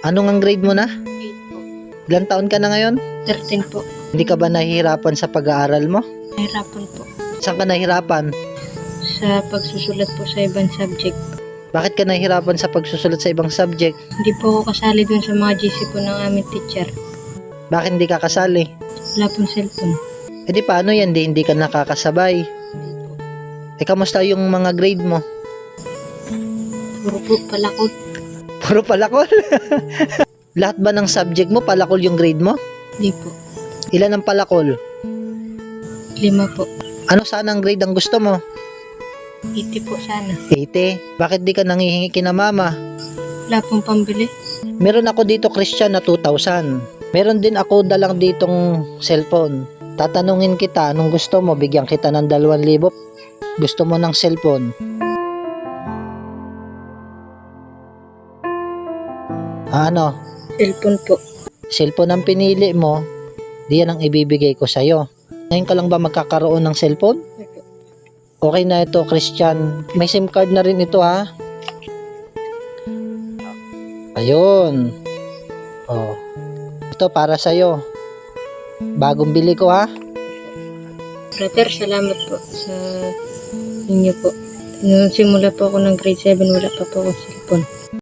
Anong ang grade mo na? 8 po. Ilang taon ka na ngayon? 13 po. Hindi ka ba nahihirapan sa pag-aaral mo? Nahirapan po. Saan ka nahihirapan? Sa pagsusulat po sa ibang subject. Bakit ka nahihirapan sa pagsusulat sa ibang subject? Hindi po ako kasali dun sa mga GC po ng aming teacher. Bakit hindi ka kasali? Wala pong cellphone. E di paano yan? Hindi ka nakakasabay. Hindi po. E kamusta yung mga grade mo? Puro po palakot. Puro palakol. Lahat ba ng subject mo palakol yung grade mo? Hindi po. Ilan ang palakol? 5 po. Ano sana ang grade ang gusto mo? 80 po sana. 80. Bakit di ka nangihingi kina mama? Wala pong pambili. Meron ako dito Christian na 2,000. Meron din ako dalang ditong cellphone. Tatanungin kita anong gusto mo, bigyan kita ng 2,000. Gusto mo ng cellphone? Ano? Cellphone po. Cellphone ang pinili mo, di yan ang ibibigay ko sa'yo. Ngayon ka lang ba magkakaroon ng cellphone? Opo. Okay na ito, Christian. May SIM card na rin ito, ha? Ayun. Oh. Ito para sa'yo. Bagong bili ko, ha? Brother, salamat po sa inyo po. Nung simula po ako ng grade 7, wala pa po akong cellphone.